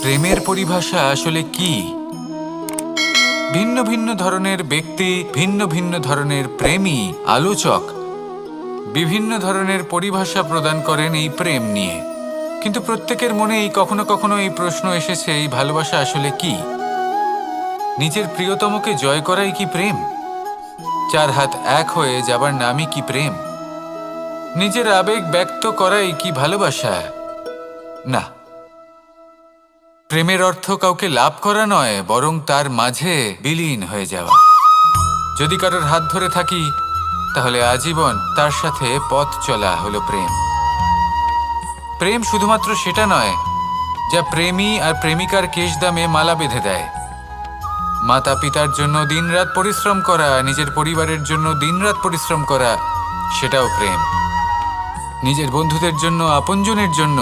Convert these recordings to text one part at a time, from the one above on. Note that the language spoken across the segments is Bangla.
প্রেমের পরিভাষা আসলে কি? ভিন্ন ভিন্ন ধরনের ব্যক্তি, ভিন্ন ভিন্ন ধরনের প্রেমী, আলোচক বিভিন্ন ধরনের পরিভাষা প্রদান করেন এই প্রেম নিয়ে। কিন্তু প্রত্যেকের মনেই কখনো কখনো এই প্রশ্ন এসেছে, এই ভালোবাসা আসলে কি? নিজের প্রিয়তমকে জয় করাই কি প্রেম? চার হাত এক হয়ে যাবার নামই কি প্রেম? নিজের আবেগ ব্যক্ত করাই কি ভালোবাসা? না, প্রেমের অর্থ কাউকে লাভ করা নয়, বরং তার মাঝে বিলীন হয়ে যাওয়া। যদি কারোর হাত ধরে থাকি, তাহলে আজীবন তার সাথে পথ চলা হলো প্রেম। প্রেম শুধুমাত্র সেটা নয় যা প্রেমী আর প্রেমিকার কেশদামে মালা বেঁধে দেয়। মাতা পিতার জন্য দিনরাত পরিশ্রম করা, নিজের পরিবারের জন্য দিনরাত পরিশ্রম করা, সেটাও প্রেম। নিজের বন্ধুদের জন্য, আপনজনের জন্য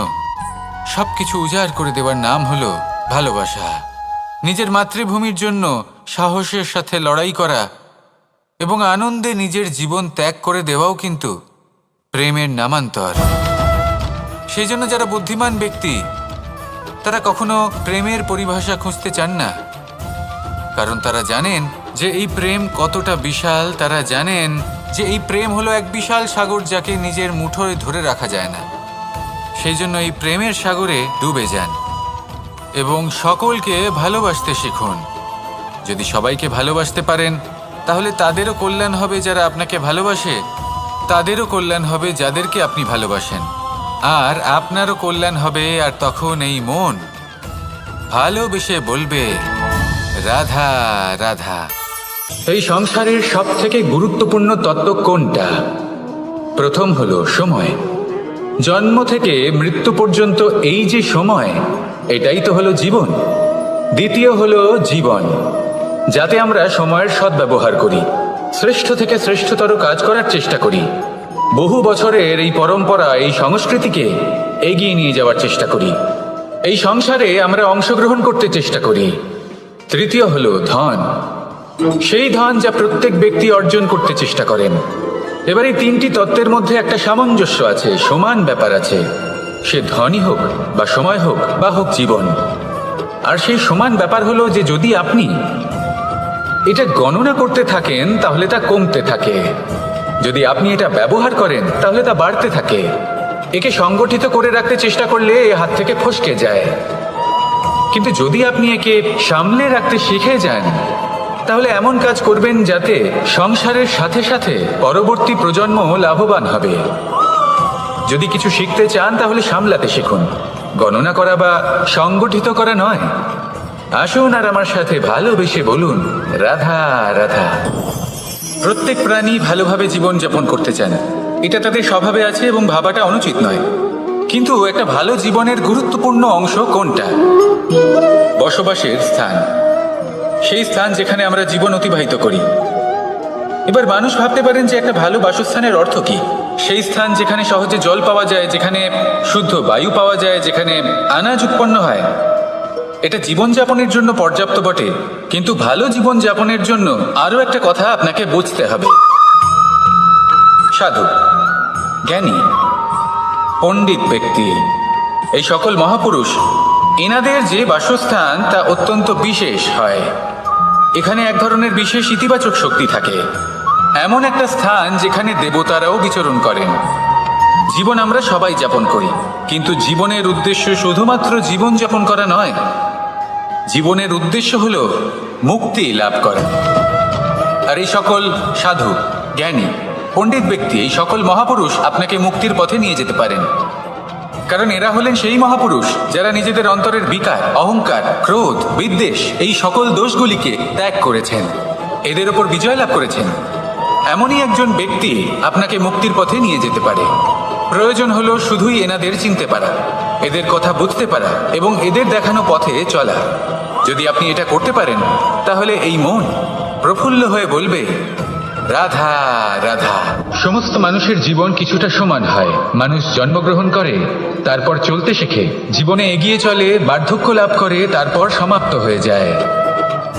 সবকিছু উজাড় করে দেওয়ার নাম হলো ভালোবাসা। নিজের মাতৃভূমির জন্য সাহসের সাথে লড়াই করা এবং আনন্দে নিজের জীবন ত্যাগ করে দেওয়াও কিন্তু প্রেমের নামান্তর। সেই জন্য যারা বুদ্ধিমান ব্যক্তি, তারা কখনো প্রেমের পরিভাষা খুঁজতে চান না, কারণ তারা জানেন যে এই প্রেম কতটা বিশাল। তারা জানেন যে এই প্রেম হলো এক বিশাল সাগর, যাকে নিজের মুঠোয় ধরে রাখা যায় না। সেই জন্য এই প্রেমের সাগরে ডুবে যান এবং সকলকে ভালোবাসতে শিখুন। যদি সবাইকে ভালোবাসতে পারেন, তাহলে তাদেরও কল্যাণ হবে যারা আপনাকে ভালোবাসে, তাদেরও কল্যাণ হবে যাদেরকে আপনি ভালোবাসেন, আর আপনারও কল্যাণ হবে। আর তখন এই মন ভালোবেসে বলবে, রাধা রাধা। এই সংসারের সব থেকে গুরুত্বপূর্ণ তত্ত্ব কোনটা? প্রথম হলো সময়। জন্ম থেকে মৃত্যু পর্যন্ত এই যে সময়, এটাই তো হলো জীবন। দ্বিতীয় হলো জীবন, যাতে আমরা সময়ের সদ্ব্যবহার করি, শ্রেষ্ঠ থেকে শ্রেষ্ঠতর কাজ করার চেষ্টা করি, বহু বছরের এই পরম্পরা, এই সংস্কৃতিকে এগিয়ে নিয়ে যাওয়ার চেষ্টা করি, এই সংসারে আমরা অংশগ্রহণ করতে চেষ্টা করি। তৃতীয় হলো ধন, সেই ধন যা প্রত্যেক ব্যক্তি অর্জন করতে চেষ্টা করেন। এবার এই তিনটি তত্ত্বের মধ্যে একটা সামঞ্জস্য আছে, সমান ব্যাপার আছে, সে ধনই হোক বা সময় হোক বা হোক জীবন। আর সেই সমান ব্যাপার হলো যে যদি আপনি এটা গণনা করতে থাকেন, তাহলে তা কমতে থাকে। যদি আপনি এটা ব্যবহার করেন, তাহলে তা বাড়তে থাকে। একে সংগঠিত করে রাখতে চেষ্টা করলে এ হাত থেকে ফসকে যায়। কিন্তু যদি আপনি একে সামলে রাখতে শিখে যান, তাহলে এমন কাজ করবেন যাতে সংসারের সাথে সাথে পরবর্তী প্রজন্ম লাভবান হবে। যদি কিছু শিখতে চান, তাহলে সামলাতে শিখুন, গণনা করা বা সংগঠিত করা নয়। আসুন আর আমার সাথে ভালোবেসে বলুন, রাধা রাধা। প্রত্যেক প্রাণী ভালোভাবে জীবন যাপন করতে চান, এটা তাদের স্বভাবে আছে এবং ভাবাটা অনুচিত নয়। কিন্তু একটা ভালো জীবনের গুরুত্বপূর্ণ অংশ কোনটা? বসবাসের স্থান, সেই স্থান যেখানে আমরা জীবন অতিবাহিত করি। এবার মানুষ ভাবতে পারেন যে একটা ভালো বাসস্থানের অর্থ কি? সেই স্থান যেখানে সহজে জল পাওয়া যায়, যেখানে শুদ্ধ বায়ু পাওয়া যায়, যেখানে আনাজ উৎপন্ন হয়। এটা জীবনযাপনের জন্য পর্যাপ্ত বটে, কিন্তু ভালো জীবনযাপনের জন্য আরও একটা কথা আপনাকে বুঝতে হবে। সাধু, জ্ঞানী, পণ্ডিত ব্যক্তি, এই সকল মহাপুরুষ, এনাদের যে বাসস্থান তা অত্যন্ত বিশেষ হয়। এখানে এক ধরনের বিশেষ ইতিবাচক শক্তি থাকে, এমন একটা স্থান যেখানে দেবতারাও বিচরণ করেন। জীবন আমরা সবাই যাপন করি, কিন্তু জীবনের উদ্দেশ্য শুধুমাত্র জীবন যাপন করা নয়। জীবনের উদ্দেশ্য হল মুক্তি লাভ করা। আর এই সকল সাধু, জ্ঞানী, পণ্ডিত ব্যক্তি, এই সকল মহাপুরুষ আপনাকে মুক্তির পথে নিয়ে যেতে পারেন, কারণ এরা হলেন সেই মহাপুরুষ যারা নিজেদের অন্তরের বিকার, অহংকার, ক্রোধ, বিদ্বেষ, এই সকল দোষগুলিকে ত্যাগ করেছেন, এদের ওপর বিজয় লাভ করেছেন। এমনই একজন ব্যক্তি আপনাকে মুক্তির পথে নিয়ে যেতে পারে। প্রয়োজন হলো শুধুই এনাদের চিনতে পারা, এদের কথা বুঝতে পারা এবং এদের দেখানো পথে চলা। যদি আপনি এটা করতে পারেন, তাহলে এই মন প্রফুল্ল হয়ে বলবে, রাধা রাধা। সমস্ত মানুষের জীবন কিছুটা সমান হয়। মানুষ জন্মগ্রহণ করে, তারপর চলতে শেখে, জীবনে এগিয়ে চলে, বার্ধক্য লাভ করে, তারপর সমাপ্ত হয়ে যায়।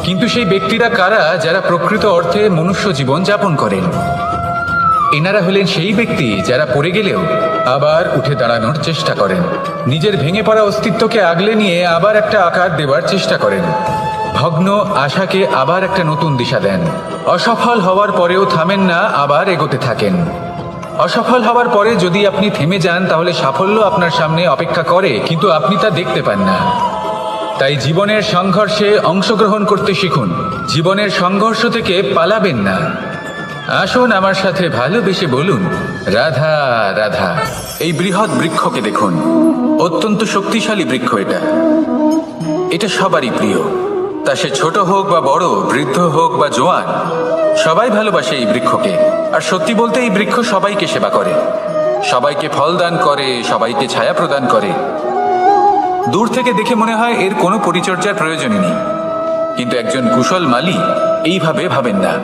কিন্তু সেই ব্যক্তিরা কারা যারা প্রকৃত অর্থে মনুষ্য জীবন যাপন করেন? এনারা হলেন সেই ব্যক্তি যারা পড়ে গেলেও আবার উঠে দাঁড়ানোর চেষ্টা করেন, নিজের ভেঙে পড়া অস্তিত্বকে আগলে নিয়ে আবার একটা আকার দেওয়ার চেষ্টা করেন, ভগ্ন আশাকে আবার একটা নতুন দিশা দেন। অসফল হওয়ার পরেও থামেন না, আবার এগোতে থাকেন। অসফল হওয়ার পরে যদি আপনি থেমে যান তাহলে সাফল্য আপনার সামনে অপেক্ষা করে, কিন্তু আপনি তা দেখতে পান না। তাই জীবনের সংঘর্ষে অংশগ্রহণ করতে শিখুন, জীবনের সংঘর্ষ থেকে পালাবেন না। আসুন আমার সাথে ভালোবেসে বলুন, রাধা রাধা। এই বৃহৎ বৃক্ষকে দেখুন, অত্যন্ত শক্তিশালী বৃক্ষ। এটা সবারই প্রিয়, তা সে ছোট হোক বা বড়, বৃদ্ধ হোক বা জোয়ান, সবাই ভালোবাসে এই বৃক্ষকে। আর সত্যি বলতে এই বৃক্ষ সবাইকে সেবা করে, সবাইকে ফল দান করে, সবাইকে ছায়া প্রদান করে। দূর থেকে দেখে মনে হয় এর কোনো পরিচর্যার প্রয়োজনই নেই, কিন্তু একজন কুশল মালী এইভাবে ভাবেন না।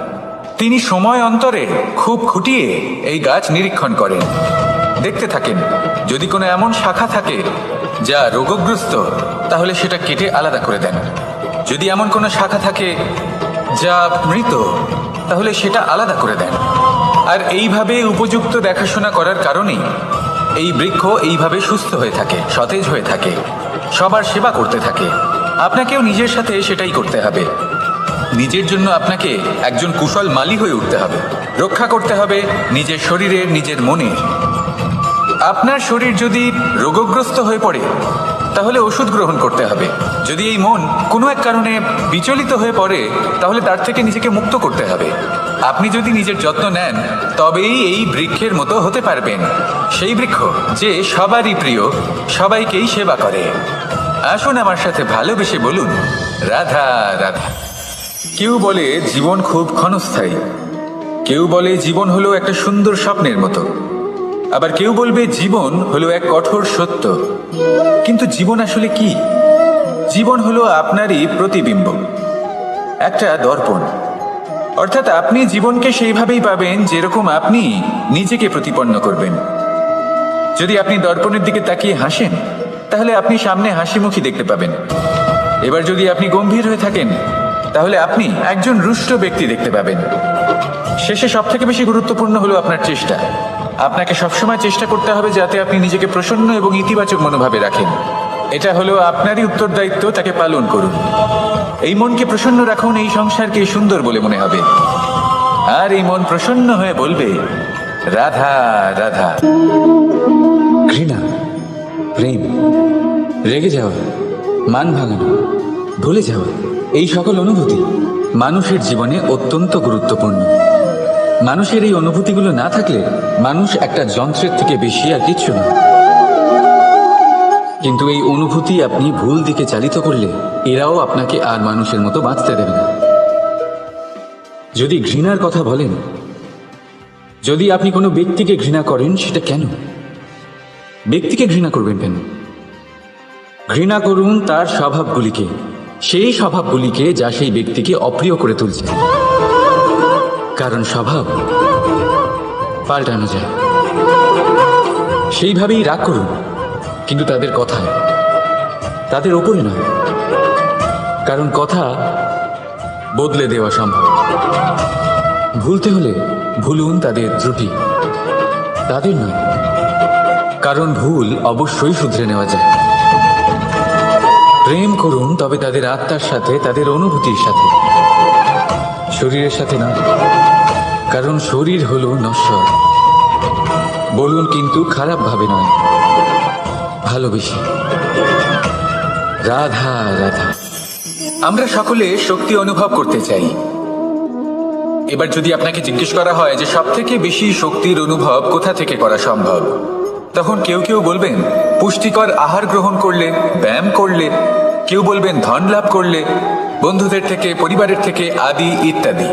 তিনি সময় অন্তরে খুব খুঁটিয়ে এই গাছ নিরীক্ষণ করেন, দেখতে থাকেন। যদি কোনো এমন শাখা থাকে যা রোগগ্রস্ত, তাহলে সেটা কেটে আলাদা করে দেন। যদি এমন কোনো শাখা থাকে যা মৃত, তাহলে সেটা আলাদা করে দেন। আর এইভাবে উপযুক্ত দেখাশোনা করার কারণেই এই বৃক্ষ এইভাবে সুস্থ হয়ে থাকে, সতেজ হয়ে থাকে, সবার সেবা করতে থাকে। আপনাকেও নিজের সাথে সেটাই করতে হবে। নিজের জন্য আপনাকে একজন কুশল মালী হয়ে উঠতে হবে, রক্ষা করতে হবে নিজের শরীরের, নিজের মনের। আপনার শরীর যদি রোগগ্রস্ত হয়ে পড়ে, তাহলে ওষুধ গ্রহণ করতে হবে। যদি এই মন কোনো এক কারণে বিচলিত হয়ে পড়ে, তাহলে তার থেকে নিজেকে মুক্ত করতে হবে। আপনি যদি নিজের যত্ন নেন, তবেই এই বৃক্ষের মতো হতে পারবেন, সেই বৃক্ষ যে সবারই প্রিয়, সবাইকেই সেবা করে। আসুন আমার সাথে ভালোবেসে বলুন, রাধা রাধা। কেউ বলে জীবন খুব ক্ষণস্থায়ী, কেউ বলে জীবন হলো একটা সুন্দর স্বপ্নের মতো, আবার কেউ বলবে জীবন হলো এক কঠোর সত্য। কিন্তু জীবন আসলে কি? জীবন হলো আপনারই প্রতিবিম্ব, একটা দর্পণ। অর্থাৎ আপনি জীবনকে সেইভাবেই পাবেন যেরকম আপনি নিজেকে প্রতিপন্ন করবেন। যদি আপনি দর্পণের দিকে তাকিয়ে হাসেন, তাহলে আপনি সামনে হাসিমুখী দেখতে পাবেন। এবার যদি আপনি গম্ভীর হয়ে থাকেন, তাহলে আপনি একজন রুষ্ট ব্যক্তি দেখতে পাবেন। শেষে সবথেকে বেশি গুরুত্বপূর্ণ হলো আপনার চেষ্টা। আপনাকে সবসময় চেষ্টা করতে হবে যাতে আপনি নিজেকে প্রসন্ন এবং ইতিবাচক মনোভাবে রাখেন। এটা হলো আপনারই উত্তরদায়িত্ব, তাকে পালন করুন। এই মনকে প্রসন্ন রাখুন, এই সংসারকে সুন্দর বলে মনে হবে। আর এই মন প্রসন্ন হয়ে বলবে, রাধা রাধা। ঘৃণা, প্রেম, রেগে যাওয়া, মান ভাঙানো, ভুলে যাওয়া, এই সকল অনুভূতি মানুষের জীবনে অত্যন্ত গুরুত্বপূর্ণ। মানুষের এই অনুভূতিগুলো না থাকলে মানুষ একটা যন্ত্রের থেকে বেশি আর কিচ্ছু না। কিন্তু এই অনুভূতি আপনি ভুল দিকে চালিত করলে এরাও আপনাকে আর মানুষের মতো বাঁচতে দেবে না। যদি ঘৃণার কথা বলেন, যদি আপনি কোনো ব্যক্তিকে ঘৃণা করেন, সেটা কেন? ব্যক্তিকে ঘৃণা করবেন কেন? ঘৃণা করুন তার স্বভাবগুলিকে, সেই স্বভাবগুলিকে যা সেই ব্যক্তিকে অপ্রিয় করে তুলছে। কারণ স্বভাব পাল্টানো যায়। সেইভাবেই রাগ করুন, কিন্তু তাদের কথায়, তাদের ওপরে নয়। কারণ কথা বদলে দেওয়া সম্ভব। ভুলতে হলে ভুলুন তাদের ত্রুটি, তাদের নয়। কারণ ভুল অবশ্যই শুধরে নেওয়া যায়। প্রেম করুন, তবে তাদের আত্মার সাথে, তাদের অনুভূতির সাথে, শরীরের সাথে নয়। কারণ শরীর হলো নশ্বর। বলুন, কিন্তু খারাপ ভাবে নয়, ভালোবেসে। রাধা রাধা। আমরা সকলে শক্তি অনুভব করতে চাই। এবার যদি আপনাকে জিজ্ঞেস করা হয় যে সব থেকে বেশি শক্তির অনুভব কোথা থেকে করা সম্ভব, তখন কেউ কেউ বলবেন পুষ্টিকর আহার গ্রহণ করলে, ব্যায়াম করলে, কেউ বলবেন ধন লাভ করলে, বন্ধুদের থেকে, পরিবারের থেকে, আদি ইত্যাদি।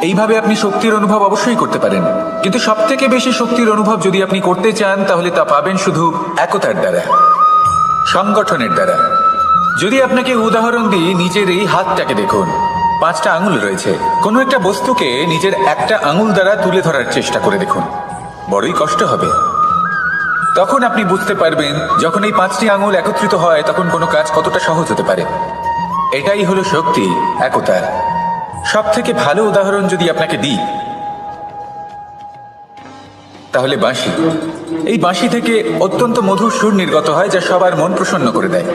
এইভাবে আপনি শক্তির অনুভব অবশ্যই করতে পারেন, কিন্তু সব থেকে বেশি শক্তির অনুভব যদি আপনি করতে চান, তাহলে তা পাবেন শুধু একতার দ্বারা, সংগঠনের দ্বারা। যদি আপনাকে উদাহরণ দিই, নিজের এই হাতটাকে দেখুন, 5টা আঙুল রয়েছে। কোনো একটা বস্তুকে নিজের একটা আঙুল দ্বারা তুলে ধরার চেষ্টা করে দেখুন, বড়ই কষ্ট হবে। তখন আপনি বুঝতে পারবেন যখন এই 5টি আঙুল একত্রিত হয়, তখন কোনো কাজ কতটা সহজ হতে পারে। এটাই হলো শক্তি, একতার। সব থেকে ভালো উদাহরণ যদি আপনাকে দিই, তাহলে বাঁশি। এই বাঁশি থেকে অত্যন্ত মধুর সুর নির্গত হয় যা সবার মন প্রসন্ন করে দেয়।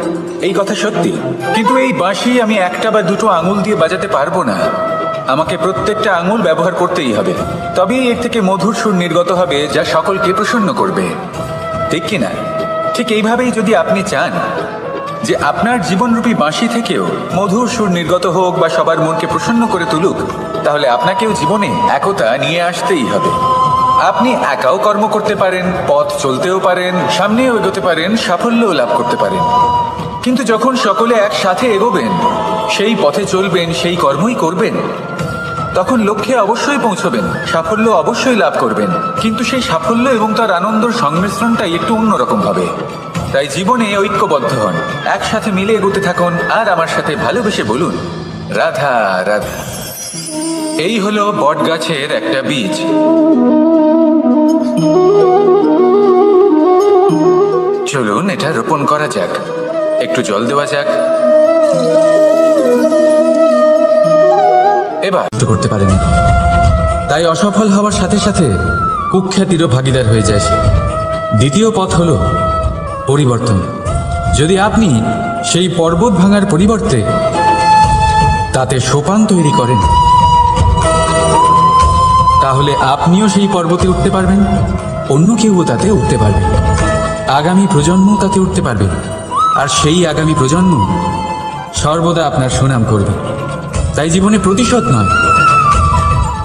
এই কথা সত্যি, কিন্তু এই বাঁশি আমি একটা বা দুটো আঙুল দিয়ে বাজাতে পারবো না। আমাকে প্রত্যেকটা আঙুল ব্যবহার করতেই হবে, তবেই এর থেকে মধুর সুর নির্গত হবে যা সকলকে প্রসন্ন করবে, ঠিক কিনা? ঠিক এইভাবেই যদি আপনি চান যে আপনার জীবনরূপী বাঁশি থেকেও মধুর সুর নির্গত হোক বা সবার মনকে প্রসন্ন করে তুলুক, তাহলে আপনাকেও জীবনে একতা নিয়ে আসতেই হবে। আপনি একাও কর্ম করতে পারেন, পথ চলতেও পারেন, সামনেও এগোতে পারেন, সাফল্যও লাভ করতে পারেন। কিন্তু যখন সকলে একসাথে এগোবেন, সেই পথে চলবেন, সেই কর্মই করবেন, তখন লক্ষ্যে অবশ্যই পৌঁছবেন, সাফল্য অবশ্যই লাভ করবেন। কিন্তু সেই সাফল্য এবং তার আনন্দের সংমিশ্রণটাই একটু অন্যরকম হবে। তাই জীবনে ঐক্যবদ্ধ হন, একসাথে মিলে এগোতে থাকুন, আর আমার সাথে ভালোবেসে বলুন, রাধা রাধা। এই হলো বট গাছের একটা বীজ। চলুন এটা রোপণ করা যাক, একটু জল দেওয়া যাক। এবার করতে পারেনি, তাই অসফল হওয়ার সাথে সাথে কুখ্যাতিরও ভাগীদার হয়ে যায় সে। দ্বিতীয় পথ হলো পরিবর্তন। যদি আপনি সেই পর্বত ভাঙার পরিবর্তে তাতে সোপান তৈরি করেন, তাহলে আপনিও সেই পর্বতে উঠতে পারবেন, অন্য কেউও তাতে উঠতে পারবে, আগামী প্রজন্ম তাতে উঠতে পারবে, আর সেই আগামী প্রজন্ম সর্বদা আপনার সুনাম করবে। তাই জীবনে প্রতিশোধ নয়,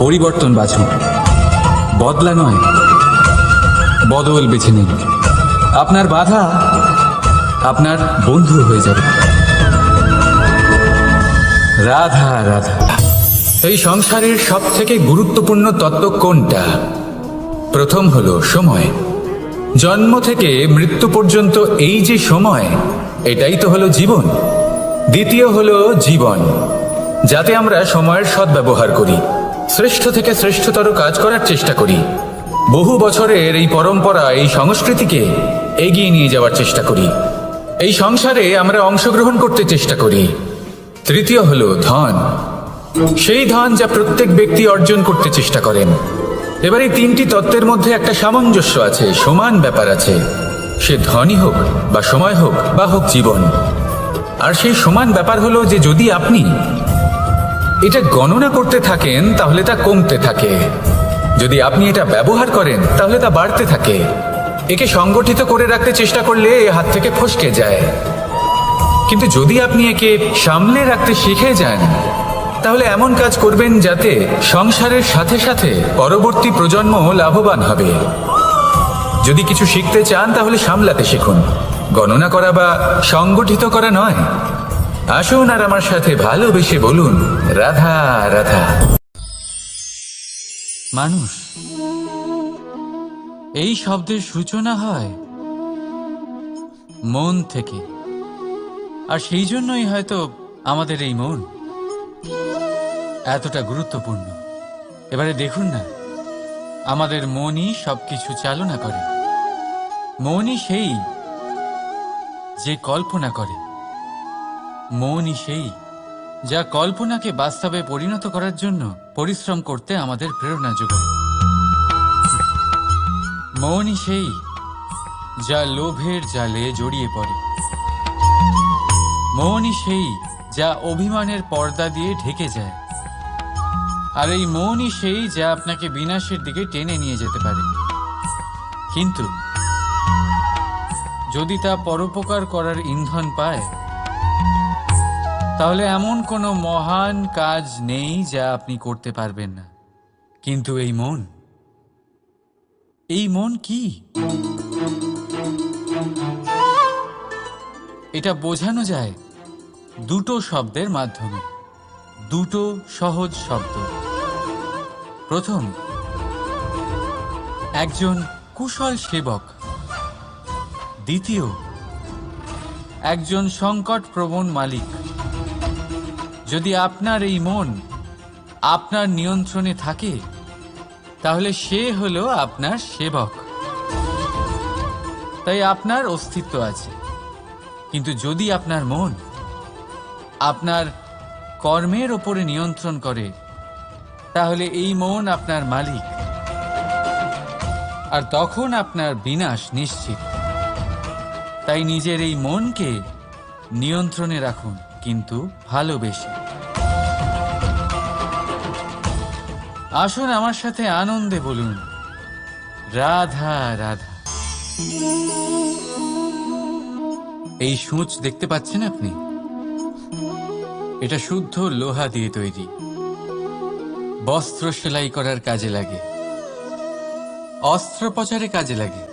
পরিবর্তন বাছুন। বদলা নয়, বদল বেছে নিন। আপনার বাধা আপনার বন্ধু হয়ে যাবে। রাধা রাধা। এই সংসারের সব থেকে গুরুত্বপূর্ণ তত্ত্ব কোনটা? প্রথম হলো সময়। জন্ম থেকে মৃত্যু পর্যন্ত এই যে সময়, এটাই তো হলো জীবন। দ্বিতীয় হলো জীবন, যাতে আমরা সময়ের সদ্ব্যবহার করি, শ্রেষ্ঠ থেকে শ্রেষ্ঠতর কাজ করার চেষ্টা করি, বহু বছরের এই পরম্পরা, এই সংস্কৃতিকে এগিয়ে নিয়ে যাওয়ার চেষ্টা করি, এই সংসারে আমরা অংশগ্রহণ করতে চেষ্টা করি। তৃতীয় হলো ধন, সেই ধন যা প্রত্যেক ব্যক্তি অর্জন করতে চেষ্টা করেন। এবার এই তিনটি তত্ত্বের মধ্যে একটা সামঞ্জস্য আছে, সমান ব্যাপার আছে, সে ধনই হোক বা সময় হোক বা হোক জীবন। আর সেই সমান ব্যাপার হলো যে যদি আপনি এটা গণনা করতে থাকেন তাহলে তা কমতে থাকে, যদি আপনি এটা ব্যবহার করেন তাহলে তা বাড়তে থাকে। একে সংগঠিত করে রাখতে চেষ্টা করলে এ হাত থেকে ফসকে যায়, কিন্তু যদি আপনি একে সামলে রাখতে শিখে যান তাহলে এমন কাজ করবেন যাতে সংসারের সাথে সাথে পরবর্তী প্রজন্ম লাভবান হবে। যদি কিছু শিখতে চান তাহলে সামলাতে শিখুন, গণনা করা বা সংগঠিত করা নয়। আসুন আর আমার সাথে ভালোবেসে বলুন, রাধা রাধা। মানুষ, এই শব্দের সূচনা হয় মন থেকে, আর সেই জন্যই হয়তো আমাদের এই মন এতটা গুরুত্বপূর্ণ। এবারে দেখুন না, আমাদের মনই সবকিছু চালনা করে। মনই সেই যে কল্পনা করে, মনই সেই যা কল্পনাকে বাস্তবে পরিণত করার জন্য পরিশ্রম করতে আমাদের প্রেরণা যোগায়। মনই সেই যা লোভের জালে জড়িয়ে পড়ে। মনই সেই যা অভিমানের পর্দা দিয়ে ঢেকে যায়। আর এই মনই সেই যা আপনাকে বিনাশের দিকে টেনে নিয়ে যেতে পারে। কিন্তু যদি তা পরোপকার করার ইন্ধন পায়, তাহলে এমন কোনো মহান কাজ নেই যা আপনি করতে পারবেন না। কিন্তু এই মন কি? এটা বোঝানো যায় দুটো শব্দের মাধ্যমে, দুটো সহজ শব্দ। প্রথম, একজন কুশল সেবক। দ্বিতীয়, একজন সংকটপ্রবণ মালিক। যদি আপনার এই মন আপনার নিয়ন্ত্রণে থাকে, তাহলে সে হলো আপনার সেবক। তাই আপনার অস্তিত্ব আছে। কিন্তু যদি আপনার মন আপনার কর্মের ওপরে নিয়ন্ত্রণ করে, তাহলে এই মন আপনার মালিক। আর তখন আপনার বিনাশ নিশ্চিত। তাই নিজের এই মনকে নিয়ন্ত্রণে রাখুন, কিন্তু ভালোবেসে। আসুন আমার সাথে আনন্দে বলুন, রাধা রাধা। এই সূঁচ দেখতে পাচ্ছেন আপনি? এটা শুদ্ধ লোহা দিয়ে তৈরি। বস্ত্র সেলাই করার কাজে লাগে, অস্ত্রোপচারে কাজে লাগে।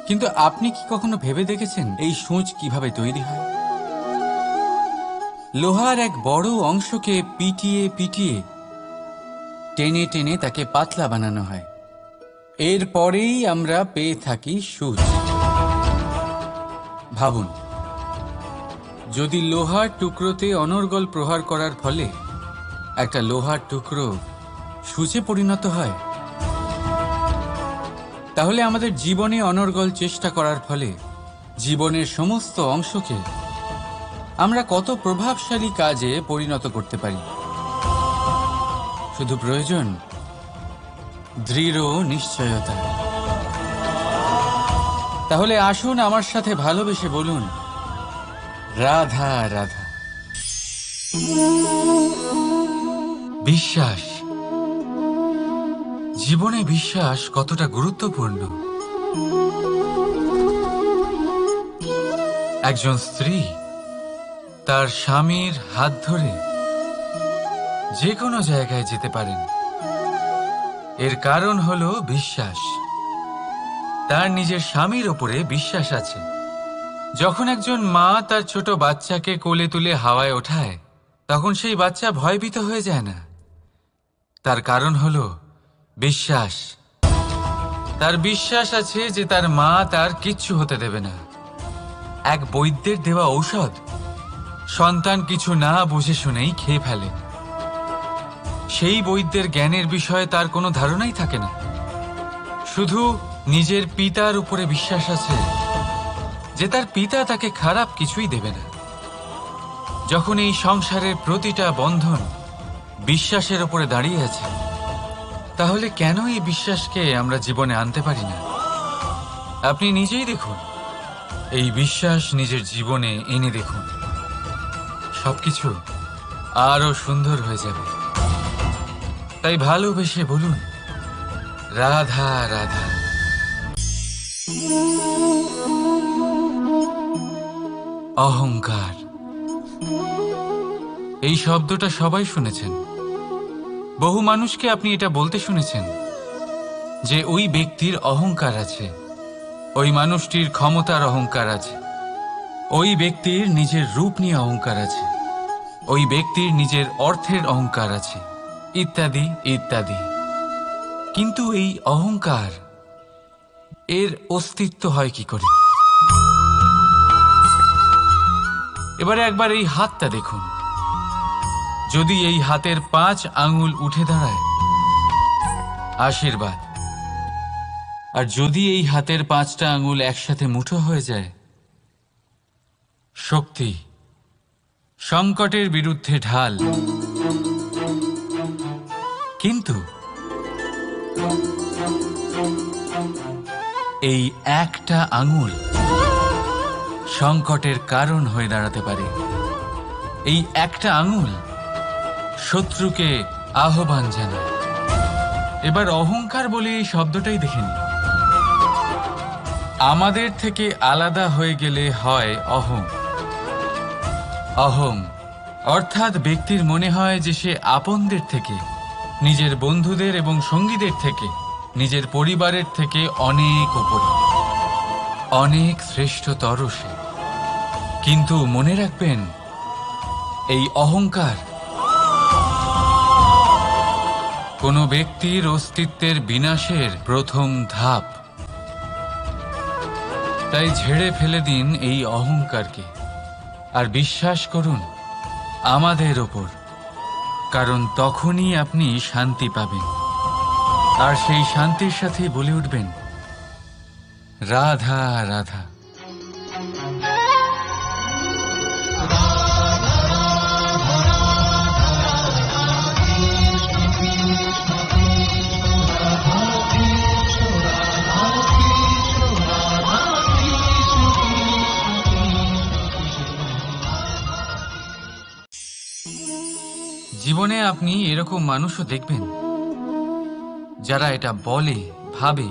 কিন্তু আপনি কি কখনো ভেবে দেখেছেন এই সূঁচ কিভাবে তৈরি হয়? লোহার এক বড় অংশকে পিটিয়ে পিটিয়ে টেনে টেনে তাকে পাতলা বানানো হয়। এরপরেই আমরা পেয়ে থাকি সূঁচ। ভাবুন, যদি লোহার টুকরোতে অনর্গল প্রহার করার ফলে একটা লোহার টুকরো সূঁচে পরিণত হয়, তাহলে আমাদের জীবনে অনর্গল চেষ্টা করার ফলে জীবনের সমস্ত অংশকে আমরা কত প্রভাবশালী কাজে পরিণত করতে পারি। শুধু প্রয়োজন দৃঢ় নিশ্চয়তা। তাহলে আসুন আমার সাথে ভালোবেসে বলুন, রাধা রাধা। বিশ্বাস, জীবনে বিশ্বাস কতটা গুরুত্বপূর্ণ। একজন স্ত্রী তার স্বামীর হাত ধরে যে কোনো জায়গায় যেতে পারেন, এর কারণ হলো বিশ্বাস। তার নিজের স্বামীর ওপরে বিশ্বাস আছে। যখন একজন মা তার ছোট বাচ্চাকে কোলে তুলে হাওয়ায় ওঠায়, তখন সেই বাচ্চা ভয়ভীত হয়ে যায় না। তার কারণ হলো বিশ্বাস। তার বিশ্বাস আছে যে তার মা তার কিচ্ছু হতে দেবে না। এক বৈদ্যের দেওয়া ঔষধ সন্তান কিছু না বুঝে শুনেই খেয়ে ফেলে। সেই বৈদ্যের জ্ঞানের বিষয়ে তার কোনো ধারণাই থাকে না। শুধু নিজের পিতার উপরে বিশ্বাস আছে যে তার পিতা তাকে খারাপ কিছুই দেবে না। যখন এই সংসারের প্রতিটা বন্ধন বিশ্বাসের উপরে দাঁড়িয়ে আছে, তাহলে কেন এই বিশ্বাসকে আমরা জীবনে আনতে পারি না? আপনি নিজেই দেখুন, এই বিশ্বাস নিজের জীবনে এনে দেখুন, সবকিছু আরো সুন্দর হয়ে যাবে। তাই ভালোবেসে বলুন, রাধা রাধা। অহংকার, এই শব্দটা সবাই শুনেছেন। বহু মানুষকে আপনি এটা বলতে শুনেছেন যে ওই ব্যক্তির অহংকার আছে, ওই মানুষটির ক্ষমতার অহংকার আছে, ওই ব্যক্তির নিজের রূপ নিয়ে অহংকার আছে, ওই ব্যক্তির নিজের অর্থের অহংকার আছে, ইত্যাদি ইত্যাদি। কিন্তু এই অহংকার, এর অস্তিত্ব হয় কি করে? এবারে একবার এই হাতটা দেখুন। যদি এই হাতের 5 আঙ্গুল উঠে দাঁড়ায়, আশীর্বাদ। আর যদি এই হাতের 5টা আঙ্গুল একসাথে মুঠো হয়ে যায়, শক্তি। সংকটের বিরুদ্ধে ঢাল। কিন্তু এই একটা আঙুল সংকটের কারণ হয়ে দাঁড়াতে পারে। এই একটা আঙুল শত্রুকে আহ্বান জানায়। এবার অহংকার বলে এই শব্দটাই দেখে নিন। আমাদের থেকে আলাদা হয়ে গেলে হয় অহং। অহং অর্থাৎ ব্যক্তির মনে হয় যে সে আপনদের থেকে, নিজের বন্ধুদের এবং সঙ্গীদের থেকে, নিজের পরিবারের থেকে অনেক উপরে, অনেক শ্রেষ্ঠতর সে। কিন্তু মনে রাখবেন, এই অহংকার কোনো ব্যক্তির অস্তিত্বের বিনাশের প্রথম ধাপ। তাই ঝেড়ে ফেলে দিন এই অহংকারকে, আর বিশ্বাস করুন আমাদের ওপর, কারণ তখনই আপনি শান্তি পাবেন। আর সেই শান্তির সাথে বলে উঠবেন, রাধা রাধা। জীবনে আপনি এরকম মানুষও দেখবেন যারা এটা বলে, ভাবে,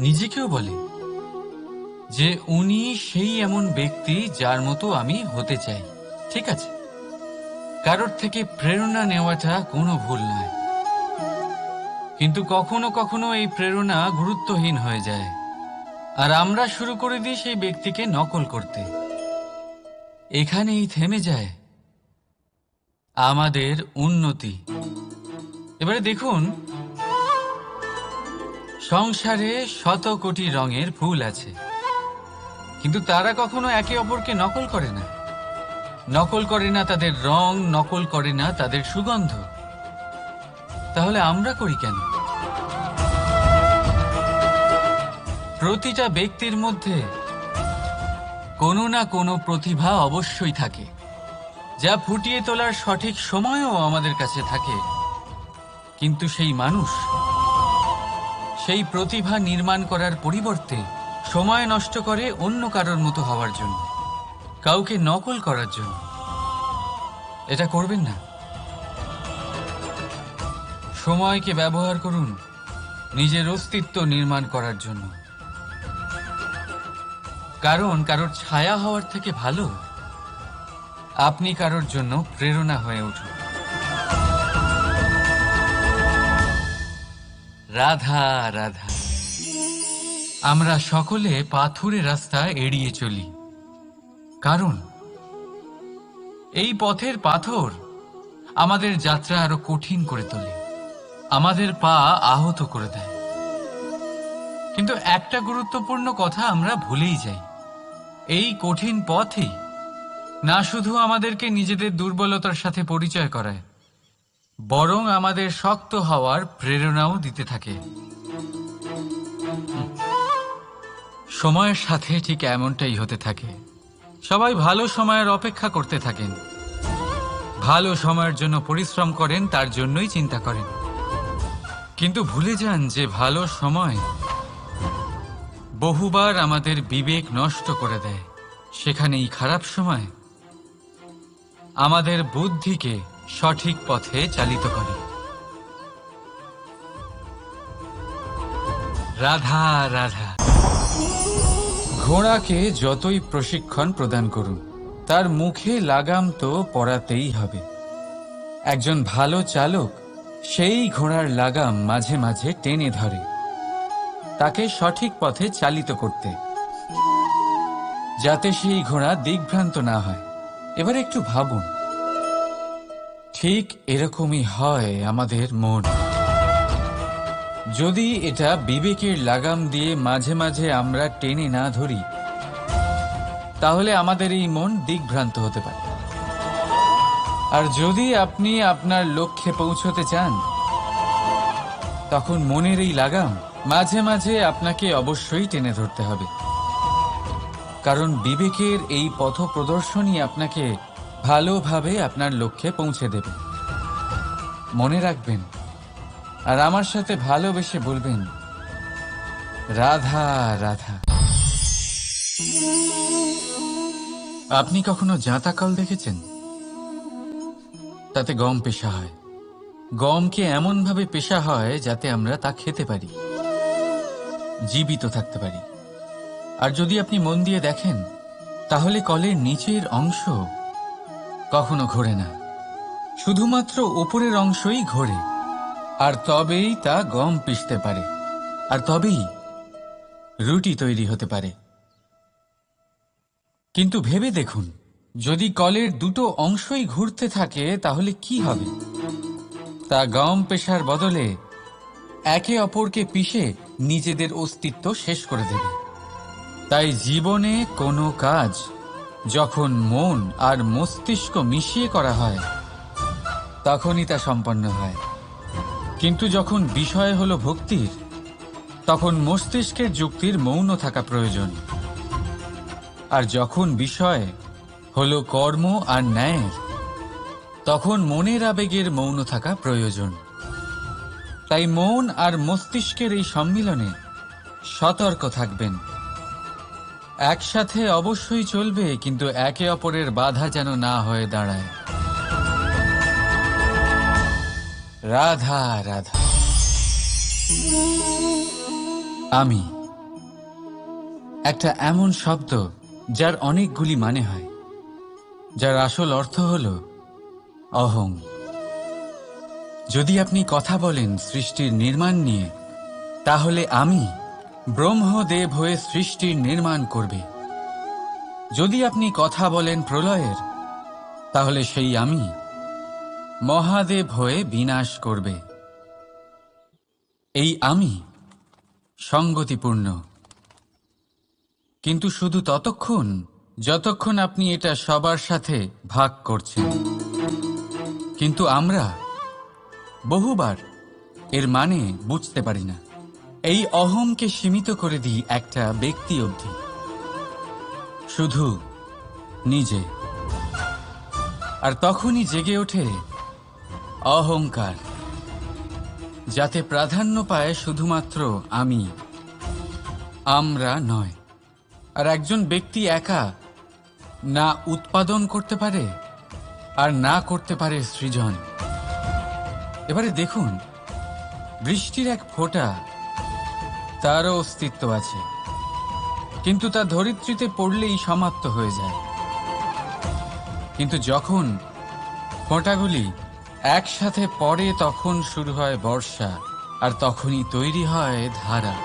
নিজেকেও বলে যে উনি সেই এমন ব্যক্তি যার মতো আমি হতে চাই। ঠিক আছে, কারোর থেকে প্রেরণা নেওয়াটা কোনো ভুল নয়, কিন্তু কখনো কখনো এই প্রেরণা গুরুত্বহীন হয়ে যায় আর আমরা শুরু করে দিই সেই ব্যক্তিকে নকল করতে। এখানেই থেমে যায় আমাদের উন্নতি। এবারে দেখুন, সংসারে শত কোটি রঙের ফুল আছে, কিন্তু তারা কখনো একে অপরকে নকল করে না। নকল করে না তাদের রং, নকল করে না তাদের সুগন্ধ। তাহলে আমরা করি কেন? প্রতিটা ব্যক্তির মধ্যে কোনো না কোনো প্রতিভা অবশ্যই থাকে, যা ফুটিয়ে তোলার সঠিক সময়ও আমাদের কাছে থাকে। কিন্তু সেই মানুষ সেই প্রতিভা নির্মাণ করার পরিবর্তে সময় নষ্ট করে অন্য কারোর মতো হওয়ার জন্য, কাউকে নকল করার জন্য। এটা করবেন না। সময়কে ব্যবহার করুন নিজের অস্তিত্ব নির্মাণ করার জন্য, কারণ কারোর ছায়া হওয়ার থেকে ভালো আপনি কারোর জন্য প্রেরণা হয়ে উঠুন। রাধা রাধা। আমরা সকলে পাথুরে রাস্তা এড়িয়ে চলি, কারণ এই পথের পাথর আমাদের যাত্রা আরো কঠিন করে তোলে, আমাদের পা আহত করে দেয়। কিন্তু একটা গুরুত্বপূর্ণ কথা আমরা ভুলেই যাই, এই কঠিন পথই না শুধু আমাদেরকে নিজেদের দুর্বলতার সাথে পরিচয় করায়, বরং আমাদের শক্ত হওয়ার প্রেরণাও দিতে থাকে। সময়ের সাথে ঠিক এমনটাই হতে থাকে। সবাই ভালো সময়ের অপেক্ষা করতে থাকেন, ভালো সময়ের জন্য পরিশ্রম করেন, তার জন্যই চিন্তা করেন, কিন্তু ভুলে যান যে ভালো সময় বহুবার আমাদের বিবেক নষ্ট করে দেয়। সেখানেই খারাপ সময় আমাদের বুদ্ধিকে সঠিক পথে চালিত করে। রাধা রাধা। ঘোড়াকে যতই প্রশিক্ষণ প্রদান করুন, তার মুখে লাগাম তো পরাতেই হবে। একজন ভালো চালক সেই ঘোড়ার লাগাম মাঝে মাঝে টেনে ধরে, তাকে সঠিক পথে চালিত করতে, যাতে সেই ঘোড়া দিগ্ভ্রান্ত না হয়। এবার একটু ভাবুন, ঠিক এরকমই হয় আমাদের মন। যদি এটা বিবেকের লাগাম দিয়ে মাঝে মাঝে আমরা টেনে না ধরি, তাহলে আমাদের এই মন দিগ্ভ্রান্ত হতে পারে। আর যদি আপনি আপনার লক্ষ্যে পৌঁছতে চান, তখন মনের এই লাগাম মাঝে মাঝে আপনাকে অবশ্যই টেনে ধরতে হবে, কারণ বিবেকের এই পথ প্রদর্শনই আপনাকে ভালোভাবে আপনার লক্ষ্যে পৌঁছে দেবে। মনে রাখবেন, আর আমার সাথে ভালোবেসে বলবেন, রাধা রাধা। আপনি কখনো জাঁতা কল দেখেছেন? তাতে গম পেষা হয়। গমকে এমনভাবে পেষা হয় যাতে আমরা তা খেতে পারি, জীবিত থাকতে পারি। আর যদি আপনি মন দিয়ে দেখেন, তাহলে কলের নিচের অংশ কখনো ঘোরে না, শুধুমাত্র উপরের অংশই ঘোরে। আর তবেই তা গম পিষতে পারে, আর তবেই রুটি তৈরি হতে পারে। কিন্তু ভেবে দেখুন, যদি কলের দুটো অংশই ঘুরতে থাকে তাহলে কি হবে? তা গম পেশার বদলে একে অপরকে পিষে নিজেদের অস্তিত্ব শেষ করে দেবে। তাই জীবনে কোনো কাজ যখন মন আর মস্তিষ্ক মিশিয়ে করা হয়, তখনই তা সম্পন্ন হয়। কিন্তু যখন বিষয় হলো ভক্তির, তখন মস্তিষ্কের যুক্তির মৌন থাকা প্রয়োজন। আর যখন বিষয় হলো কর্ম আর ন্যায়ের, তখন মনের আবেগের মৌন থাকা প্রয়োজন। তাই মন আর মস্তিষ্কের এই সম্মিলনে সতর্ক থাকবেন। একসাথে অবশ্যই চলবে, কিন্তু একে অপরের বাধা যেন না হয়ে দাঁড়ায়। রাধা রাধা। আমি একটা এমন শব্দ যার অনেকগুলি মানে হয়, যার আসল অর্থ হল অহং। যদি আপনি কথা বলেন সৃষ্টির নির্মাণ নিয়ে, তাহলে আমি ব্রহ্মদেব হয়ে সৃষ্টির নির্মাণ করবে। যদি আপনি কথা বলেন প্রলয়ের, তাহলে সেই আমি মহাদেব হয়ে বিনাশ করবে। এই আমি সঙ্গতিপূর্ণ, কিন্তু শুধু ততক্ষণ যতক্ষণ আপনি এটা সবার সাথে ভাগ করছেন। কিন্তু আমরা বহুবার এর মানে বুঝতে পারি না। এই অহংকে সীমিত করে দিই একটা ব্যক্তি অবধি, শুধু নিজে। আর তখনই জেগে ওঠে অহংকার, যাতে প্রাধান্য পায় শুধুমাত্র আমি, আমরা নয়। আর একজন ব্যক্তি একা না উৎপাদন করতে পারে আর না করতে পারে সৃজন। এবারে দেখুন, বৃষ্টির এক ফোঁটা, তারও অস্তিত্ব আছে, কিন্তু তা ধরিত্রীতে পড়লেই সমাপ্ত হয়ে যায়। কিন্তু যখন ফোঁটাগুলি একসাথে পড়ে, তখন শুরু হয় বর্ষা, আর তখনই তৈরি হয় ধারা।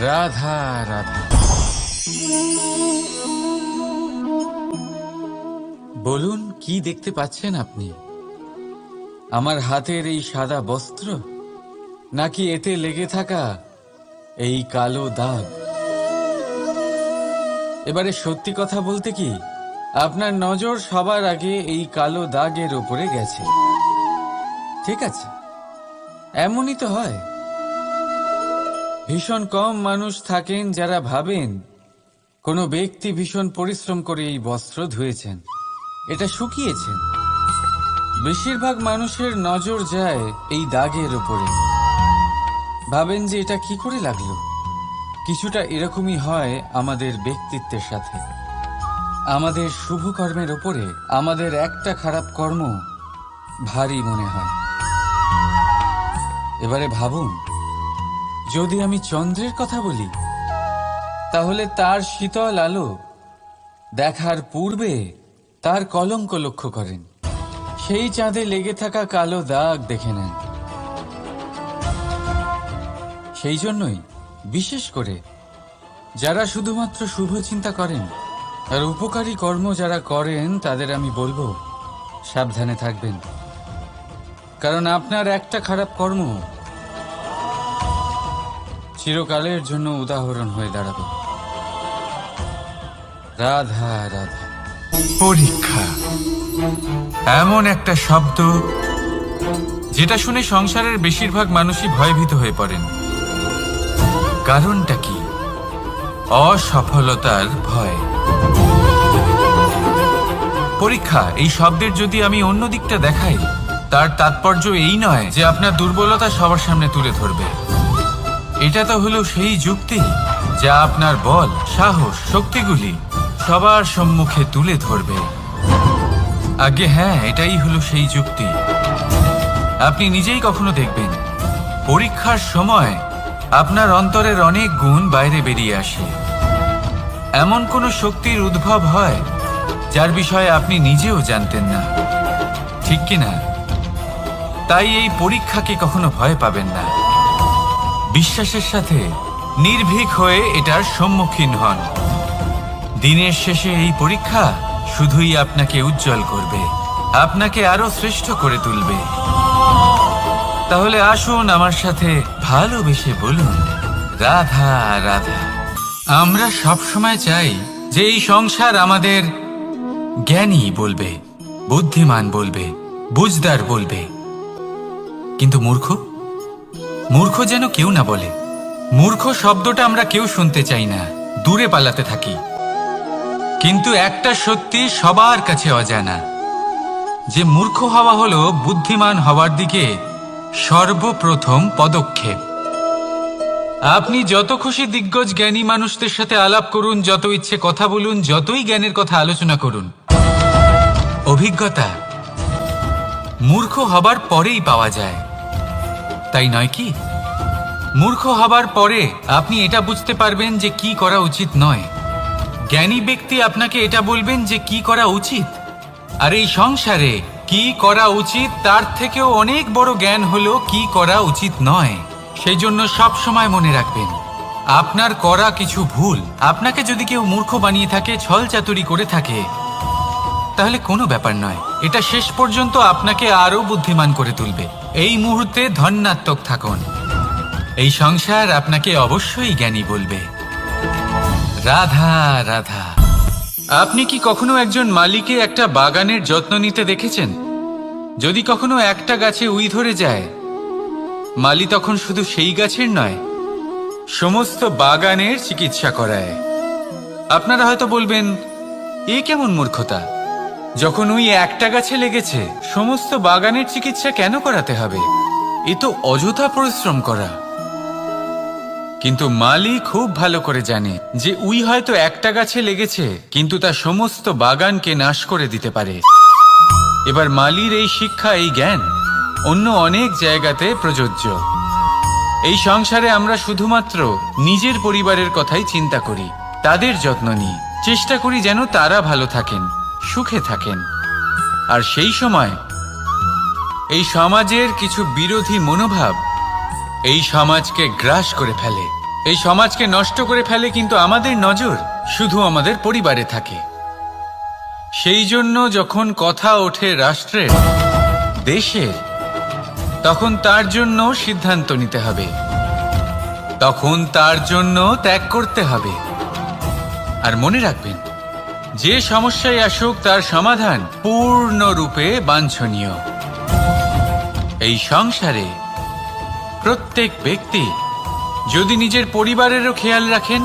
রাধা রাধা। বলুন, কি দেখতে পাচ্ছেন আপনি? আমার হাতের এই সাদা বস্ত্র, নাকি এতে লেগে থাকা এই কালো দাগ? এবারে সত্যি কথা বলতে কি, আপনার নজর সবার আগে এই কালো দাগের উপরে গেছে। ঠিক আছে, এমনই তো হয়। ভীষণ কম মানুষ থাকেন যারা ভাবেন কোনো ব্যক্তি ভীষণ পরিশ্রম করে এই বস্ত্র ধুয়েছেন, এটা শুকিয়েছেন। বেশিরভাগ মানুষের নজর যায় এই দাগের উপরে, ভাবেন যে এটা কি করে লাগলো। কিছুটা এরকমই হয় আমাদের ব্যক্তিত্বের সাথে। আমাদের শুভ কর্মের উপরে আমাদের একটা খারাপ কর্ম ভারী মনে হয়। এবারে ভাবুন, যদি আমি চন্দ্রের কথা বলি, তাহলে তার শীতল আলো দেখার পূর্বে তার কলঙ্ক লক্ষ্য করেন, সেই চাঁদে লেগে থাকা কালো দাগ দেখে নেন। সেই জন্যই বিশেষ করে যারা শুধুমাত্র শুভ চিন্তা করেন আর উপকারী কর্ম যারা করেন, তাদের আমি বলবো সাবধানে থাকবেন। কারণ আপনার একটা খারাপ কর্ম চিরকালের জন্য উদাহরণ হয়ে দাঁড়াবে। রাধা রাধা। পরীক্ষা এমন একটা শব্দ যেটা শুনে সংসারের বেশিরভাগ মানুষই ভয়ভীত হয়ে পড়েন। কারণটা কি? অসফলতার ভয়। পরীক্ষা এই শব্দের যদি আমি অন্য দিকটা দেখাই, তার তাৎপর্য এই নয় যে আপনার দুর্বলতা সবার সামনে তুলে ধরবে। এটা তো হলো সেই যুক্তি যা আপনার বল, সাহস, শক্তিগুলি সবার সম্মুখে তুলে ধরবে। আগে হ্যাঁ, এটাই হলো সেই যুক্তি। আপনি নিজেই কখনো দেখবেন পরীক্ষার সময় আপনার অন্তরের অনেক গুণ বাইরে বেরিয়ে আসে। এমন কোনো শক্তির উদ্ভব হয় যার বিষয়ে আপনি নিজেও জানতেন না, ঠিক কিনা? তাই এই পরীক্ষাকে কখনো ভয় পাবেন না। বিশ্বাসের সাথে নির্ভীক হয়ে এটার সম্মুখীন হন। দিনের শেষে এই পরীক্ষা শুধুই আপনাকে উজ্জ্বল করবে, আপনাকে আরো শ্রেষ্ঠ করে তুলবে। তাহলে আসুন আমার সাথে ভালোবেসে বলুন, রাধা রাধা। আমরা সব সময় চাই যে এই সংসার আমাদের জ্ঞানী বলবে, বুদ্ধিমান বলবে, বুঝদার বলবে, কিন্তু মূর্খ মূর্খ যেন কেউ না বলে। মূর্খ শব্দটা আমরা কেউ শুনতে চাই না, দূরে পালাতে থাকি। কিন্তু একটা সত্যি সবার কাছে অজানা, যে মূর্খ হওয়া হলো বুদ্ধিমান হওয়ার দিকে সর্বপ্রথম পদক্ষেপ। আপনি যত খুশি দিগ্গজ জ্ঞানী মানুষদের সাথে আলাপ করুন, যত ইচ্ছে কথা বলুন, যতই জ্ঞানের কথা আলোচনা করুন, অভিজ্ঞতা মূর্খ হবার পরেই পাওয়া যায়, তাই নয় কি? মূর্খ হবার পরে আপনি এটা বুঝতে পারবেন যে কি করা উচিত নয়। জ্ঞানী ব্যক্তি আপনাকে এটা বলবেন যে কি করা উচিত। আর এই সংসারে কি করা উচিত তার থেকেও অনেক বড় জ্ঞান হলো কি করা উচিত নয়। সেই জন্য সব সময় মনে রাখবেন, আপনার করা কিছু ভুল, আপনাকে যদি কেউ মূর্খ বানিয়ে থাকে, ছল চাতুরি করে থাকে, তাহলে কোনো ব্যাপার নয়। এটা শেষ পর্যন্ত আপনাকে আরো বুদ্ধিমান করে তুলবে। এই মুহূর্তে ধন্যাত্মক থাকুন। এই সংসার আপনাকে অবশ্যই জ্ঞানী বলবে। রাধা রাধা। আপনি কি কখনো একজন মালিকে একটা বাগানের যত্ন নিতে দেখেছেন? যদি কখনো একটা গাছে উই ধরে যায়, মালি তখন শুধু সেই গাছের নয়, সমস্ত বাগানের চিকিৎসা করায়। আপনারা হয়তো বলবেন, এ কেমন মূর্খতা? যখন উই একটা গাছে লেগেছে, সমস্ত বাগানের চিকিৎসা কেন করাতে হবে? এ তো অযথা পরিশ্রম করা। কিন্তু মালি খুব ভালো করে জানে যে উই হয়তো একটা গাছে লেগেছে, কিন্তু তা সমস্ত বাগানকে নাশ করে দিতে পারে। এবার মালির এই শিক্ষা, এই জ্ঞান অন্য অনেক জায়গাতে প্রযোজ্য। এই সংসারে আমরা শুধুমাত্র নিজের পরিবারের কথাই চিন্তা করি, তাদের যত্ন নিই, চেষ্টা করি যেন তারা ভালো থাকেন, সুখে থাকেন। আর সেই সময় এই সমাজের কিছু বিরোধী মনোভাব এই সমাজকে গ্রাস করে ফেলে, এই সমাজকে নষ্ট করে ফেলে। কিন্তু আমাদের নজর শুধু আমাদের পরিবারে থাকে। সেই জন্য যখন কথা ওঠে রাষ্ট্রের, দেশের, তখন তার জন্য সিদ্ধান্ত নিতে হবে, তখন তার জন্য ত্যাগ করতে হবে। আর মনে রাখবেন, যে সমস্যায় আসুক তার সমাধান পূর্ণরূপে বাঞ্ছনীয়। এই সংসারে প্রত্যেক ব্যক্তি যদি নিজের পরিবারেরও খেয়াল রাখেন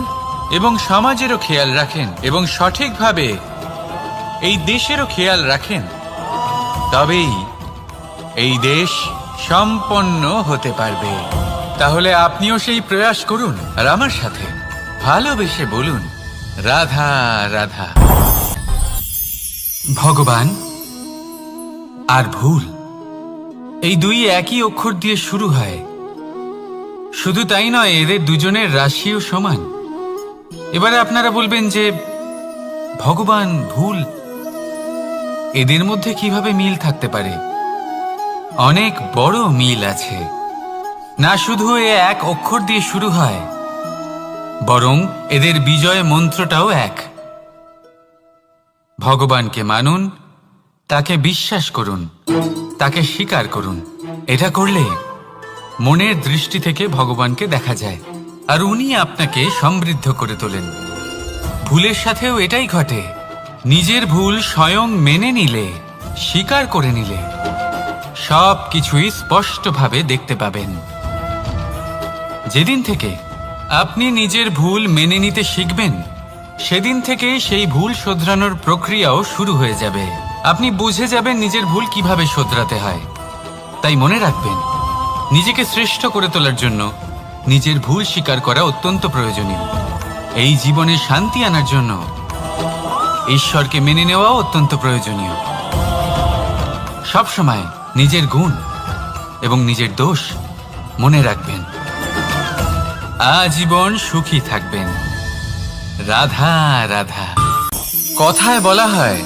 এবং সমাজেরও খেয়াল রাখেন এবং সঠিকভাবে এই দেশেরও খেয়াল রাখেন, তবেই এই দেশ সম্পন্ন হতে পারবে। তাহলে আপনিও সেই প্রয়াস করুন আর আমার সাথে ভালোবেসে বলুন, রাধা রাধা। ভগবান আর ভুল, এই দুই একই অক্ষর দিয়ে শুরু হয়। শুধু তাই নয়, এদের দুজনের রাশিও সমান। এবারে আপনারা বলবেন যে ভগবান, ভুল, এদের মধ্যে কিভাবে মিল থাকতে পারে? অনেক বড় মিল আছে। না শুধু এ এক অক্ষর দিয়ে শুরু হয়, বরং এদের বিজয় মন্ত্রটাও এক। ভগবানকে মানুন, তাকে বিশ্বাস করুন, তাকে স্বীকার করুন। এটা করলে মনের দৃষ্টি থেকে ভগবানকে দেখা যায় আর উনি আপনাকে সমৃদ্ধ করে তোলেন। ভুলের সাথেও এটাই ঘটে। নিজের ভুল স্বয়ং মেনে নিলে, স্বীকার করে নিলে, সব কিছুই স্পষ্টভাবে দেখতে পাবেন। যেদিন থেকে আপনি নিজের ভুল মেনে নিতে শিখবেন, সেদিন থেকে সেই ভুল শোধরানোর প্রক্রিয়াও শুরু হয়ে যাবে। আপনি বুঝে যাবেন নিজের ভুল কিভাবে শোধরাতে হয়। তাই মনে রাখবেন, নিজেকে শ্রেষ্ঠ করে তোলার জন্য নিজের ভুল স্বীকার করা অত্যন্ত প্রয়োজনীয়। এই জীবনে শান্তি আনার জন্য ঈশ্বরকে মেনে নেওয়াও অত্যন্ত প্রয়োজনীয়। সবসময় নিজের গুণ এবং নিজের দোষ মনে রাখবেন। আজীবন সুখী থাকবেন। রাধা রাধা। কথায় বলা হয়,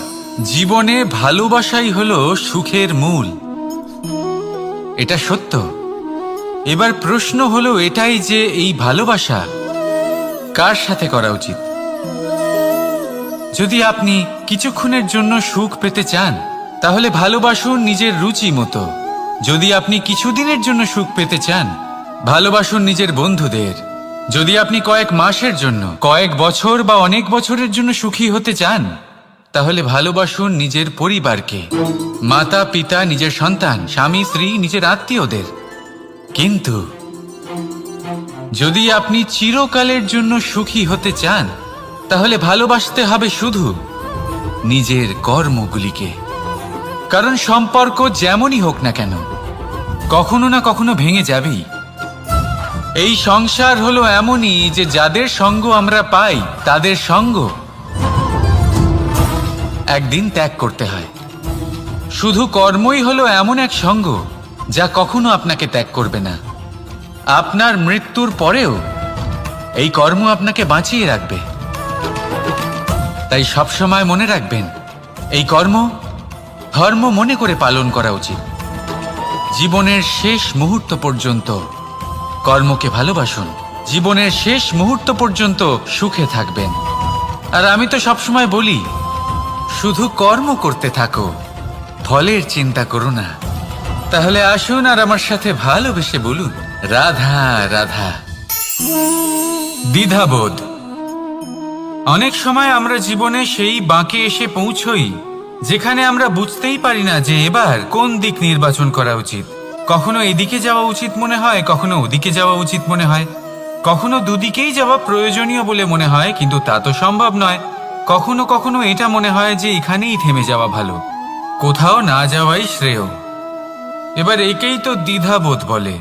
জীবনে ভালোবাসাই হলো সুখের মূল। এটা সত্য। এবার প্রশ্ন হলো এটাই যে এই ভালোবাসা কার সাথে করা উচিত? যদি আপনি কিছুক্ষণের জন্য সুখ পেতে চান, তাহলে ভালোবাসুন নিজের রুচি মতো। যদি আপনি কিছুদিনের জন্য সুখ পেতে চান, ভালোবাসুন নিজের বন্ধুদের। যদি আপনি কয়েক মাসের জন্য, কয়েক বছর বা অনেক বছরের জন্য সুখী হতে চান, তাহলে ভালোবাসুন নিজের পরিবারকে, মাতা পিতা, নিজের সন্তান, স্বামী স্ত্রী, নিজের আত্মীয়দের। কিন্তু যদি আপনি চিরকালের জন্য সুখী হতে চান, তাহলে ভালোবাসতে হবে শুধু নিজের কর্মগুলিকে। কারণ সম্পর্ক যেমনই হোক না কেন, কখনো না কখনো ভেঙে যাবেই। এই সংসার হলো এমনই যে যাদের সঙ্গ আমরা পাই, তাদের সঙ্গ একদিন ত্যাগ করতে হয়। শুধু কর্মই হলো এমন এক সঙ্গ যা কখনো আপনাকে ত্যাগ করবে না। আপনার মৃত্যুর পরেও এই কর্ম আপনাকে বাঁচিয়ে রাখবে। তাই সবসময় মনে রাখবেন, এই কর্ম ধর্ম মনে করে পালন করা উচিত। জীবনের শেষ মুহূর্ত পর্যন্ত কর্মকে ভালোবাসুন। জীবনের শেষ মুহূর্ত পর্যন্ত সুখে থাকবেন। আর আমি তো সবসময় বলি, শুধু কর্ম করতে থাকো, ফলের চিন্তা করো না। তাহলে আসুন আর আমার সাথে ভালোবেসে বলুন, রাধা রাধা। দ্বিধাবোধ। অনেক সময় আমরা জীবনে সেই বাঁকে এসে পৌঁছই যেখানে আমরা বুঝতেই পারি না যে এবার কোন দিক নির্বাচন করা উচিত। কখনো এদিকে যাওয়া উচিত মনে হয়, কখনো ওদিকে যাওয়া উচিত মনে হয়, কখনো দুদিকেই যাওয়া প্রয়োজনীয় বলে মনে হয়, কিন্তু তা তো সম্ভব নয়। কখনো কখনো এটা মনে হয় যে এখানেই থেমে যাওয়া ভালো, কোথাও না যাওয়াই শ্রেয়। এবার একেই তো দ্বিধাবোধ বলে।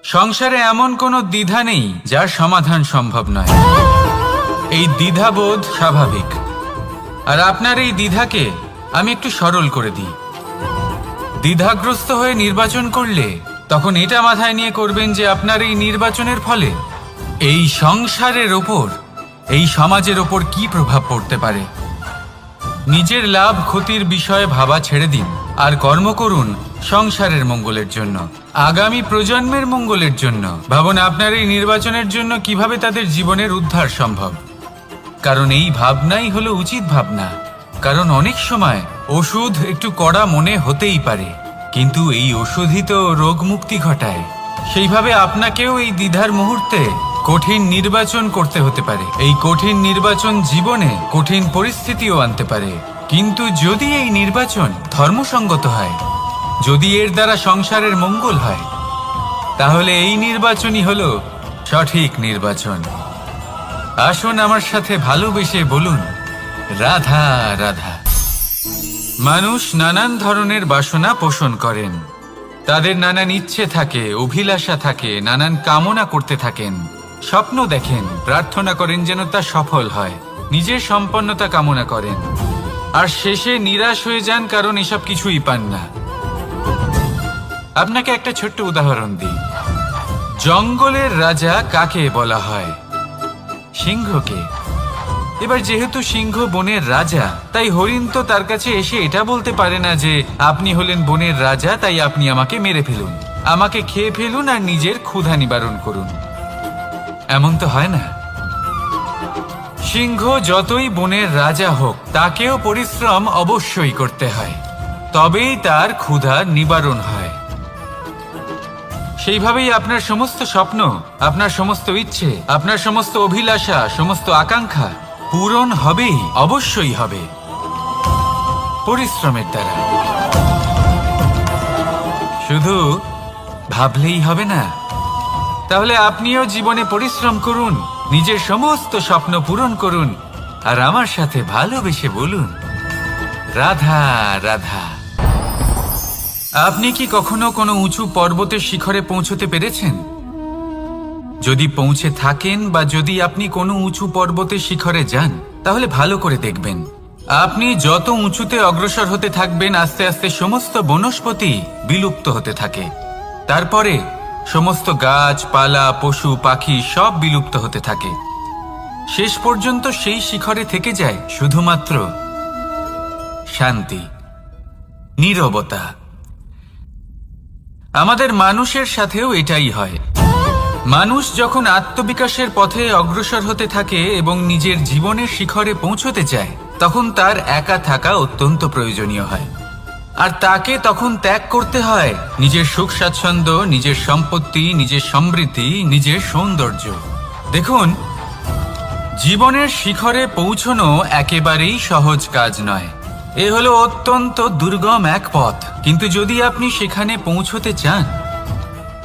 সংসারে এমন কোনো দ্বিধা নেই যার সমাধান সম্ভব নয়। এই দ্বিধাবোধ স্বাভাবিক। আর আপনার এই দ্বিধাকে আমি একটু সরল করে দিই। দ্বিধাগ্রস্ত হয়ে নির্বাচন করলে তখন এটা মাথায় নিয়ে করবেন যে আপনার এই নির্বাচনের ফলে এই সংসারের ওপর, এই সমাজের ওপর কি প্রভাব পড়তে পারে। নিজের লাভ ক্ষতির বিষয়ে ভাবা ছেড়ে দিন আর কর্ম করুন সংসারের মঙ্গলের জন্য, আগামী প্রজন্মের মঙ্গলের জন্য। ভাবুন আপনার এই নির্বাচনের জন্য কিভাবে তাদের জীবনের উদ্ধার সম্ভব। কারণ এই ভাবনাই হলো উচিত ভাবনা। কারণ অনেক সময় ওষুধ একটু কড়া মনে হতেই পারে, কিন্তু এই ওষুধই তো রোগ মুক্তি ঘটায়। সেইভাবে আপনাকেও এই দ্বিধার মুহূর্তে কঠিন নির্বাচন করতে হতে পারে। এই কঠিন নির্বাচন জীবনে কঠিন পরিস্থিতিও আনতে পারে, কিন্তু যদি এই নির্বাচন ধর্মসঙ্গত হয়, যদি এর দ্বারা সংসারের মঙ্গল হয়, তাহলে এই নির্বাচনই হলো সঠিক নির্বাচন। আসুন আমার সাথে ভালোবেসে বলুন, রাধা রাধা। মানুষ নানান ধরনের বাসনা পোষণ করেন। তাদের নানান ইচ্ছে থাকে, অভিলাষা থাকে, নানান কামনা করতে থাকেন, স্বপ্ন দেখেন, প্রার্থনা করেন যেন তা সফল হয়, নিজের সম্পন্নতা কামনা করেন, আর শেষে নিরাশ হয়ে যান কারণ এসব কিছুই পান না। আপনাকে একটা ছোট্ট উদাহরণ দিই। জঙ্গলের রাজা কাকে বলা হয়? সিংহকে। এবার যেহেতু সিংহ বনের রাজা, তাই হরিণ তো তার কাছে এসে এটা বলতে পারে না যে আপনি হলেন বনের রাজা, তাই আপনি আমাকে মেরে ফেলুন, আমাকে খেয়ে ফেলুন আর নিজের ক্ষুধা নিবারণ করুন। এমন তো হয় না। সিংহ যতই বনের রাজা হোক, তাকেও পরিশ্রম অবশ্যই করতে হয়, তবেই তার ক্ষুধা নিবারণ হয়। সেইভাবেই আপনার সমস্ত স্বপ্ন, আপনার সমস্ত ইচ্ছে, আপনার সমস্ত অভিলাষা, সমস্ত আকাঙ্ক্ষা পূরণ হবেই, অবশ্যই হবে, পরিশ্রমের দ্বারা। শুধু ভাবলেই হবে না। তাহলে আপনিও জীবনে পরিশ্রম করুন, নিজের সমস্ত স্বপ্ন পূরণ করুন, আর আমার সাথে ভালোবেসে বলুন, রাধা রাধা। আপনি কি কখনো কোনো উঁচু পর্বতের শিখরে পৌঁছতে পেরেছেন? যদি পৌঁছে থাকেন বা যদি আপনি কোনো উঁচু পর্বতের শিখরে যান, তাহলে ভালো করে দেখবেন, আপনি যত উঁচুতে অগ্রসর হতে থাকবেন, আস্তে আস্তে সমস্ত বনস্পতি বিলুপ্ত হতে থাকে। তারপরে সমস্ত গাছপালা, পশু পাখি সব বিলুপ্ত হতে থাকে। শেষ পর্যন্ত সেই শিখরে থেকে যায় শুধুমাত্র শান্তি, নীরবতা। আমাদের মানুষের সাথেও এটাই হয়। মানুষ যখন আত্মবিকাশের পথে অগ্রসর হতে থাকে এবং নিজের জীবনের শিখরে পৌঁছতে চায়, তখন তার একা থাকা অত্যন্ত প্রয়োজনীয় হয়। আর তাকে তখন ত্যাগ করতে হয় নিজের সুখ স্বাচ্ছন্দ্য, নিজের সম্পত্তি, নিজের সমৃদ্ধি, নিজের সৌন্দর্য। দেখুন, জীবনের শিখরে পৌঁছনো একেবারেই সহজ কাজ নয়। এ হলো অত্যন্ত দুর্গম এক পথ। কিন্তু যদি আপনি সেখানে পৌঁছতে চান,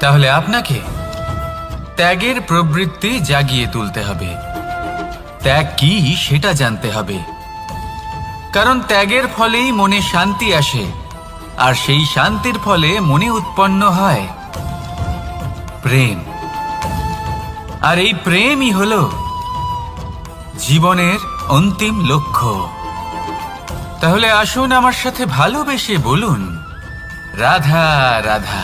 তাহলে আপনাকে ত্যাগের প্রবৃত্তি জাগিয়ে তুলতে হবে। ত্যাগ কি সেটা জানতে হবে, কারণ ত্যাগের ফলেই মনে শান্তি আসে, আর সেই শান্তির ফলে মনে উৎপন্ন হয় প্রেম। আর এই প্রেমই হলো জীবনের অন্তিম লক্ষ্য। তাহলে আসুন আমার সাথে ভালোবেসে বলুন, রাধা রাধা।